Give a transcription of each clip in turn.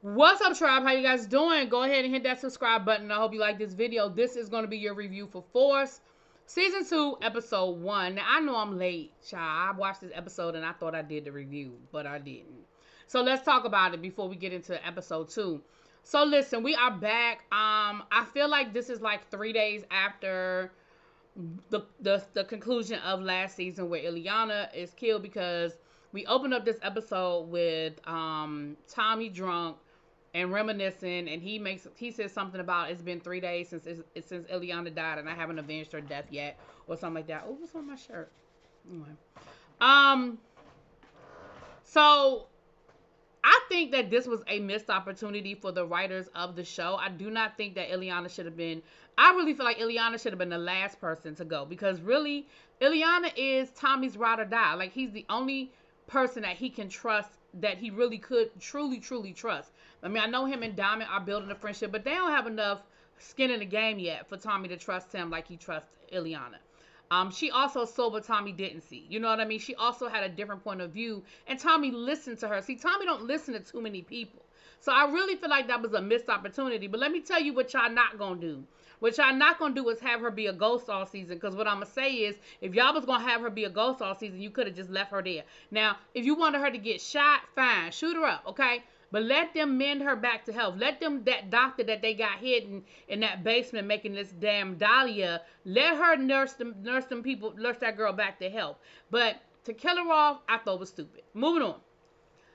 What's up, tribe? How you guys doing? Go ahead and hit that subscribe button. I hope you like this video. This is going to be your review for Force Season 2, Episode 1. Now, I know I'm late, child. I watched this episode and I thought I did the review, but I didn't. So let's talk about it before we get into Episode 2. So listen, we are back. I feel like this is like 3 days after the conclusion of last season where Ileana is killed, because we opened up this episode with Tommy drunk and reminiscing, and he says something about it's been 3 days since Ileana died, and I haven't avenged her death yet, or something like that. Oh, what's on my shirt? Anyway. Um. So I think that this was a missed opportunity for the writers of the show. I do not think that Ileana should have been. I really feel like Ileana should have been the last person to go, because really, Ileana is Tommy's ride or die. Like, he's the only person that he can trust, that he really could truly trust. I mean, I know him and Diamond are building a friendship, but they don't have enough skin in the game yet for Tommy to trust him like he trusts Ileana. She also saw what Tommy didn't see. You know what I mean? She also had a different point of view, and Tommy listened to her. See, Tommy don't listen to too many people. So I really feel like that was a missed opportunity. But let me tell you what y'all not gonna do. What y'all not gonna do is have her be a ghost all season. Because what I'm gonna say is, if y'all was gonna have her be a ghost all season, you could have just left her there. Now, if you wanted her to get shot, fine, shoot her up, okay? But let them mend her back to health. Let them, that doctor that they got hidden in that basement making this damn Dahlia, let her nurse that girl back to health. But to kill her off, I thought was stupid. Moving on.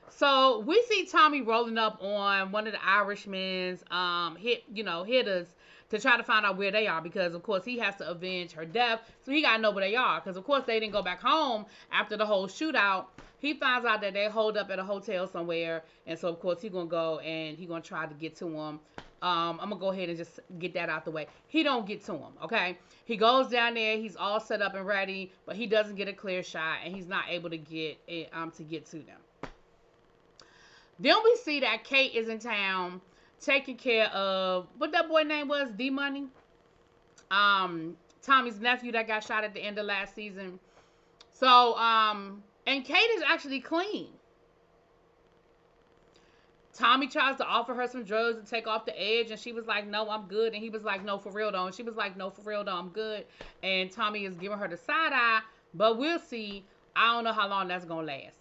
So we see Tommy rolling up on one of the Irishmen's hitters to try to find out where they are, because of course he has to avenge her death, so he gotta know where they are, because of course they didn't go back home after the whole shootout. He finds out that they hold up at a hotel somewhere, and so of course he's gonna go and he's gonna try to get to him. I'm gonna go ahead and just get that out the way. He don't get to him, okay? He goes down there, he's all set up and ready, but he doesn't get a clear shot, and he's not able to get to them. Then we see that Kate is in town taking care of what that boy name was, D Money. Tommy's nephew that got shot at the end of last season. So, and Kate is actually clean. Tommy tries to offer her some drugs to take off the edge, and she was like, no, I'm good. And he was like, no, for real though. And she was like, no, for real though, I'm good. And Tommy is giving her the side eye, but we'll see. I don't know how long that's gonna last.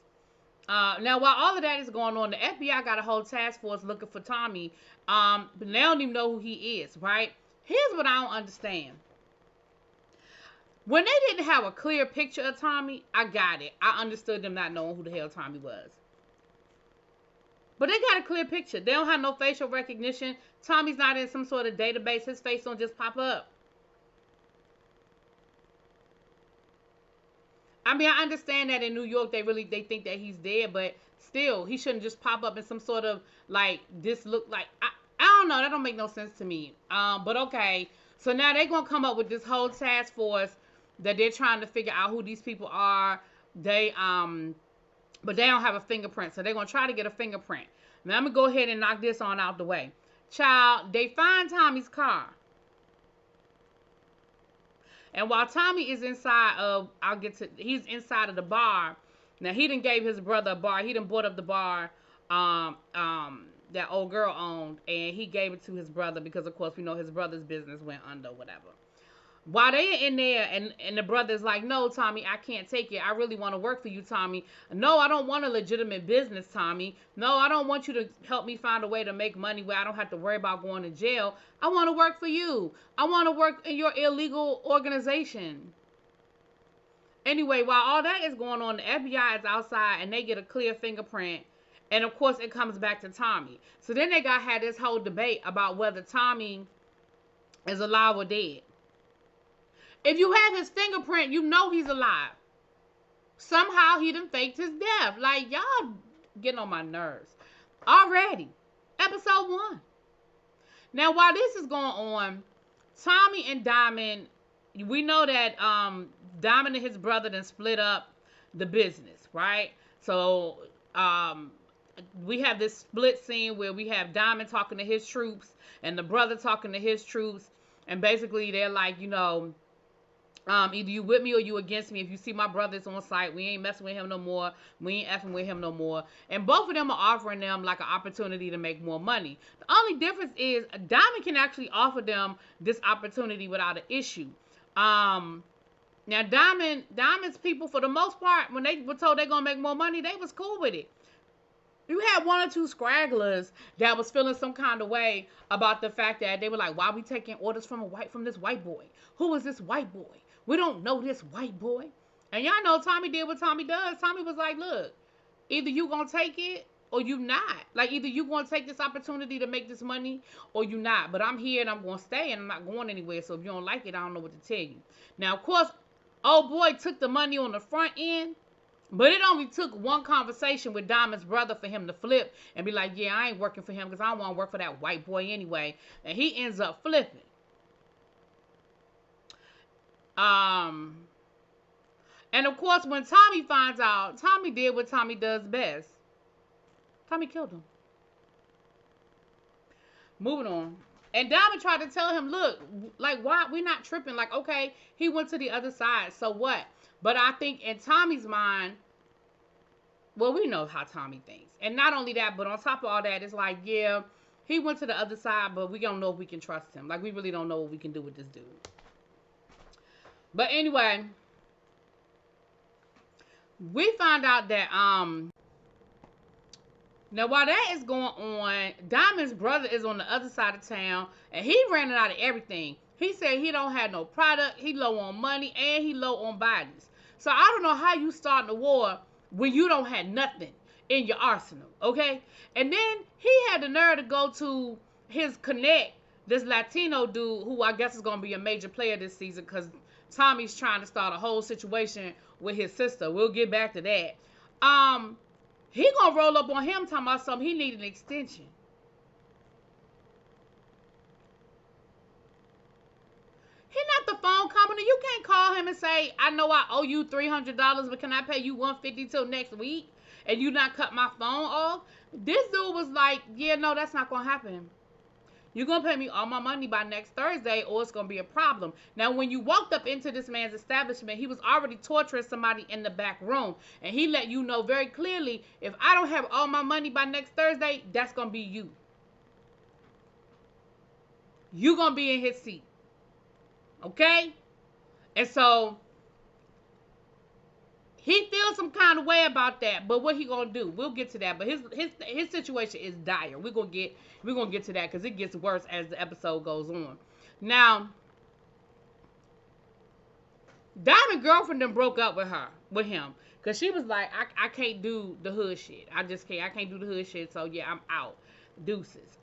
Now, while all of that is going on, the FBI got a whole task force looking for Tommy, but they don't even know who he is, right? Here's what I don't understand. When they didn't have a clear picture of Tommy, I got it. I understood them not knowing who the hell Tommy was. But they got a clear picture. They don't have no facial recognition. Tommy's not in some sort of database. His face don't just pop up. I mean, I understand that in New York they think that he's dead, but still, he shouldn't just pop up in some sort of like this look like I don't know, that don't make no sense to me. But okay. So now they're gonna come up with this whole task force that they're trying to figure out who these people are. But they don't have a fingerprint, so they're gonna try to get a fingerprint. Now I'm gonna go ahead and knock this on out the way. Child, they find Tommy's car. And while Tommy is inside of, he's inside of the bar. Now, he done gave his brother a bar. He done bought up the bar that old girl owned. And he gave it to his brother because, of course, we know his brother's business went under, whatever. While they are in there, and the brother's like, no, Tommy, I can't take it. I really want to work for you, Tommy. No, I don't want a legitimate business, Tommy. No, I don't want you to help me find a way to make money where I don't have to worry about going to jail. I want to work for you. I want to work in your illegal organization. Anyway, while all that is going on, the FBI is outside, and they get a clear fingerprint. And, of course, it comes back to Tommy. So then they had this whole debate about whether Tommy is alive or dead. If you have his fingerprint, you know he's alive. Somehow he done faked his death. Like, y'all getting on my nerves. Already. Episode 1. Now, while this is going on, Tommy and Diamond, we know that Diamond and his brother done split up the business, right? So, we have this split scene where we have Diamond talking to his troops and the brother talking to his troops. And basically, they're like, Either you with me or you against me. If you see my brother's on site, we ain't messing with him no more. We ain't effing with him no more. And both of them are offering them like an opportunity to make more money. The only difference is Diamond can actually offer them this opportunity without an issue. Now Diamond's people, for the most part, when they were told they're gonna make more money, they was cool with it. You had one or two scragglers that was feeling some kind of way about the fact that they were like, why are we taking orders from this white boy? Who is this white boy? We don't know this white boy. And y'all know Tommy did what Tommy does. Tommy was like, look, either you gonna take it or you not. Like, either you gonna take this opportunity to make this money or you not. But I'm here and I'm gonna stay and I'm not going anywhere. So if you don't like it, I don't know what to tell you. Now, of course, old boy took the money on the front end. But it only took one conversation with Diamond's brother for him to flip and be like, yeah, I ain't working for him because I don't want to work for that white boy anyway. And he ends up flipping. And of course, when Tommy finds out, Tommy did what Tommy does best. Tommy killed him. Moving on. And Diamond tried to tell him, look, like, why we not tripping? Like, okay, he went to the other side, so what? But I think in Tommy's mind, well, we know how Tommy thinks. And not only that, but on top of all that, it's like, yeah, he went to the other side, but we don't know if we can trust him. Like, we really don't know what we can do with this dude. But anyway, we found out that, now while that is going on, Diamond's brother is on the other side of town, and he ran out of everything. He said he don't have no product, he low on money, and he low on bodies. So I don't know how you start the war when you don't have nothing in your arsenal, okay? And then he had the nerve to go to his connect, this Latino dude, who I guess is going to be a major player this season because Tommy's trying to start a whole situation with his sister. We'll get back to that. He gonna roll up on him talking about something. He need an extension. He not the phone company. You can't call him and say, I know I owe you $300, but can I pay you $150 till next week? And you not cut my phone off? This dude was like, yeah, no, that's not gonna happen. You're going to pay me all my money by next Thursday or it's going to be a problem. Now, when you walked up into this man's establishment, he was already torturing somebody in the back room. And he let you know very clearly, if I don't have all my money by next Thursday, that's going to be you. You're going to be in his seat. Okay? And so, he feels some kind of way about that, but what he gonna do? We'll get to that. But his situation is dire. We're gonna get to that because it gets worse as the episode goes on. Now, Diamond girlfriend then broke up with him because she was like, I can't do the hood shit. I just can't. I can't do the hood shit. So yeah, I'm out. Deuces.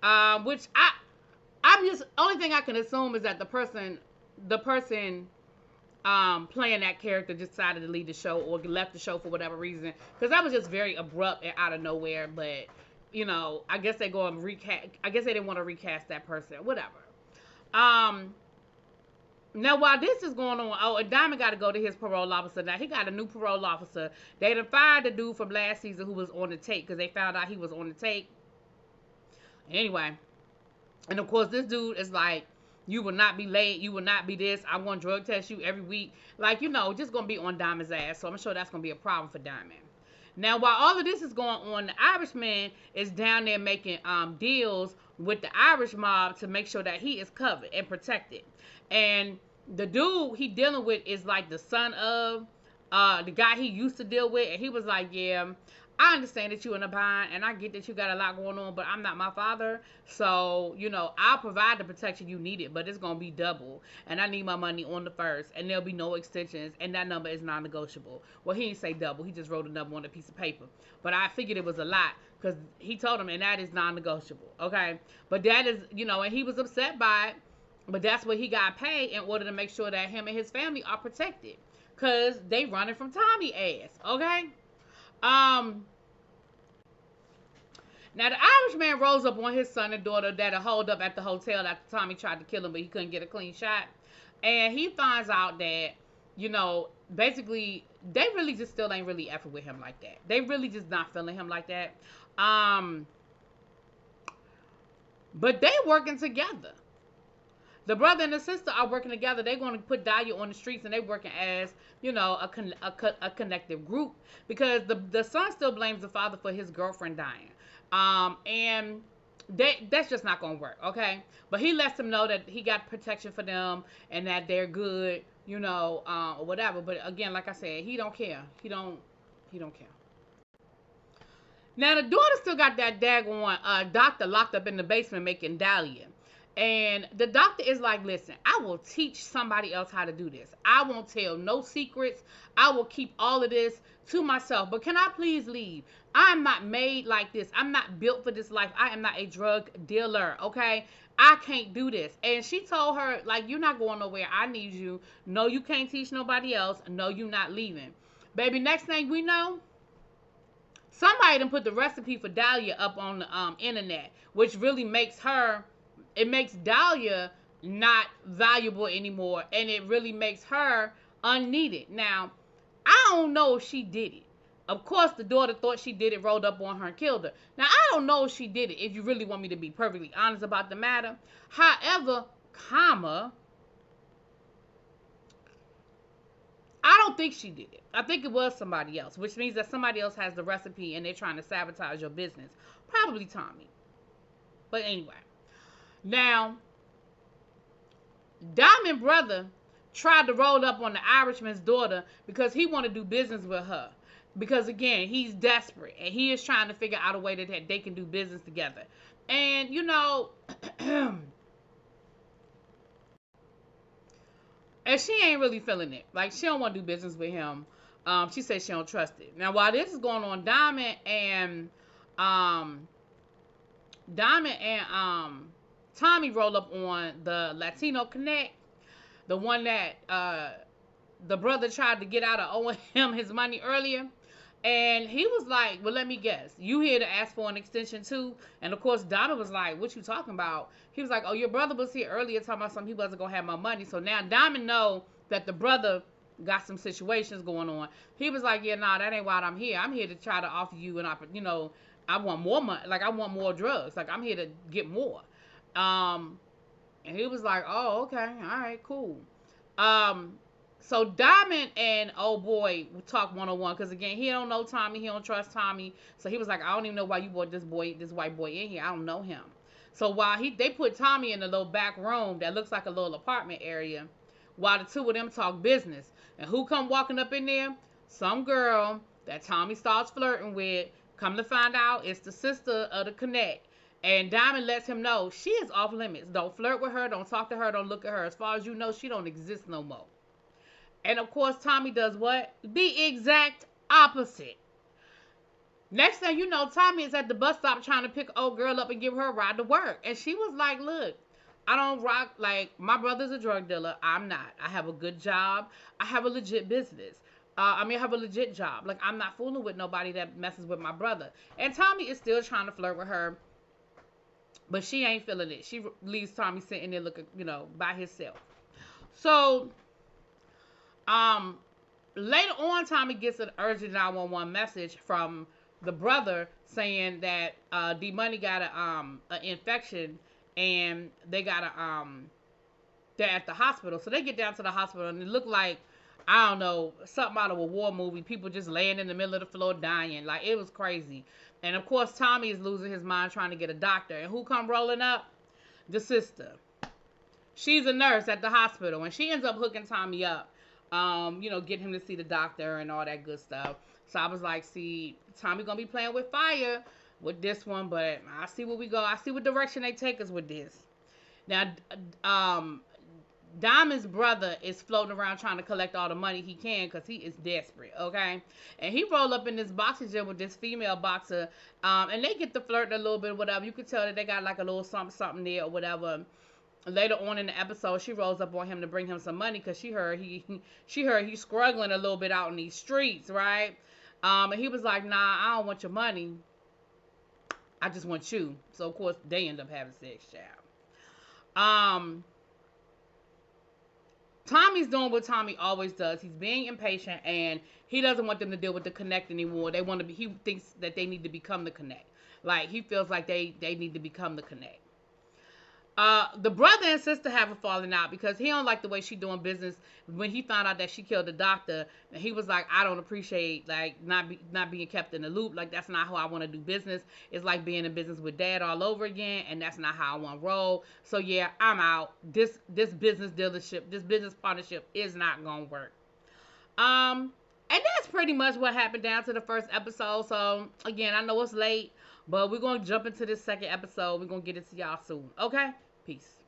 Which I'm just only thing I can assume is that the person playing that character decided to leave the show or left the show for whatever reason, because that was just very abrupt and out of nowhere. But you know, I guess they go and recast. I guess they didn't want to recast that person. Whatever. Now while this is going on, and Diamond got to go to his parole officer. Now he got a new parole officer. They done fired the dude from last season who was on the tape because they found out he was on the tape. Anyway, and of course this dude is like, you will not be late. You will not be this. I'm going to drug test you every week. Like, you know, just going to be on Diamond's ass. So I'm sure that's going to be a problem for Diamond. Now, while all of this is going on, the Irishman is down there making deals with the Irish mob to make sure that he is covered and protected. And the dude he dealing with is like the son of the guy he used to deal with. And he was like, yeah, I understand that you're in a bind, and I get that you got a lot going on, but I'm not my father. So, you know, I'll provide the protection you needed, but it's going to be double. And I need my money on the first, and there'll be no extensions, and that number is non-negotiable. Well, he didn't say double. He just wrote a number on a piece of paper. But I figured it was a lot, because he told him, and that is non-negotiable, okay? But that is, you know, and he was upset by it, but that's what he got paid in order to make sure that him and his family are protected, because they running from Tommy ass, okay? Now, the Irishman rolls up on his son and daughter that are holed up at the hotel after Tommy tried to kill him, but he couldn't get a clean shot. And he finds out that, you know, basically, they really just still ain't really effing with him like that. They really just not feeling him like that. But they working together. The brother and the sister are working together. They're going to put Dahlia on the streets, and they're working as, a connective group, because the son still blames the father for his girlfriend dying. And that's just not gonna work, okay? But he lets them know that he got protection for them and that they're good, or whatever. But again, like I said, he don't care. He don't care. Now the daughter still got that daggone doctor locked up in the basement making Dahlia. And the doctor is like, listen, I will teach somebody else how to do this. I won't tell no secrets. I will keep all of this to myself. But can I please leave? I'm not made like this. I'm not built for this life. I am not a drug dealer, okay? I can't do this. And she told her, like, you're not going nowhere. I need you. No, you can't teach nobody else. No, you're not leaving. Baby, next thing we know, somebody done put the recipe for Dahlia up on the internet, which really makes Dahlia not valuable anymore, and it really makes her unneeded. Now, I don't know if she did it. Of course, the daughter thought she did it, rolled up on her and killed her. Now, I don't know if she did it, if you really want me to be perfectly honest about the matter. However, I don't think she did it. I think it was somebody else, which means that somebody else has the recipe and they're trying to sabotage your business. Probably Tommy. But anyway. Now, Diamond brother tried to roll up on the Irishman's daughter because he wanted to do business with her. Because again, he's desperate and he is trying to figure out a way that they can do business together. And and she ain't really feeling it. Like, she don't want to do business with him. She says she don't trust it. Now, while this is going on, Diamond and Tommy roll up on the Latino Connect, the one that the brother tried to get out of owing him his money earlier. And he was like, well, let me guess. You here to ask for an extension too? And of course, Diamond was like, what you talking about? He was like, oh, your brother was here earlier talking about something. He wasn't going to have my money. So now Diamond know that the brother got some situations going on. He was like, yeah, nah, that ain't why I'm here. I'm here to try to offer you I want more money. Like, I want more drugs. Like, I'm here to get more. And he was like, oh, okay. All right, cool. So Diamond and old boy would talk one-on-one, because again, he don't know Tommy, he don't trust Tommy. So he was like, I don't even know why you brought this white boy in here. I don't know him. So while they put Tommy in a little back room that looks like a little apartment area, while the two of them talk business. And who come walking up in there? Some girl that Tommy starts flirting with. Come to find out, it's the sister of the Connect. And Diamond lets him know she is off limits. Don't flirt with her. Don't talk to her. Don't look at her. As far as you know, she don't exist no more. And of course, Tommy does what? The exact opposite. Next thing you know, Tommy is at the bus stop trying to pick old girl up and give her a ride to work. And she was like, look, I don't rock, like, my brother's a drug dealer. I'm not. I have a good job. I have a legit business. I have a legit job. Like, I'm not fooling with nobody that messes with my brother. And Tommy is still trying to flirt with her. But she ain't feeling it. She leaves Tommy sitting there looking, by himself. So, later on, Tommy gets an urgent 911 message from the brother saying that D Money got an infection and they got they're at the hospital. So they get down to the hospital and it looked like, I don't know, something out of a war movie. People just laying in the middle of the floor dying. Like, it was crazy. And of course, Tommy is losing his mind trying to get a doctor. And who come rolling up? The sister. She's a nurse at the hospital, and she ends up hooking Tommy up. Getting him to see the doctor and all that good stuff. So I was like, see, Tommy gonna be playing with fire with this one, but I see where we go. I see what direction they take us with this. Now, Diamond's brother is floating around trying to collect all the money he can because he is desperate, okay? And he rolled up in this boxing gym with this female boxer, and they get to flirt a little bit, whatever. You could tell that they got like a little something there or whatever. Later on in the episode, she rolls up on him to bring him some money because she heard he's struggling a little bit out in these streets, right? And he was like, nah, I don't want your money. I just want you. So, of course, they end up having sex, child. Tommy's doing what Tommy always does. He's being impatient, and he doesn't want them to deal with the Connect anymore. He thinks that they need to become the Connect. Like, he feels like they need to become the Connect. The brother and sister have a falling out because he don't like the way she doing business. When he found out that she killed the doctor, he was like, I don't appreciate like not being kept in the loop. Like that's not how I want to do business. It's like being in business with dad all over again, and that's not how I want to roll. So yeah, I'm out. This business dealership, this business partnership is not gonna work. And that's pretty much what happened down to the first episode. So again, I know it's late, but we're gonna jump into this second episode. We're gonna get it to y'all soon. Okay? Peace.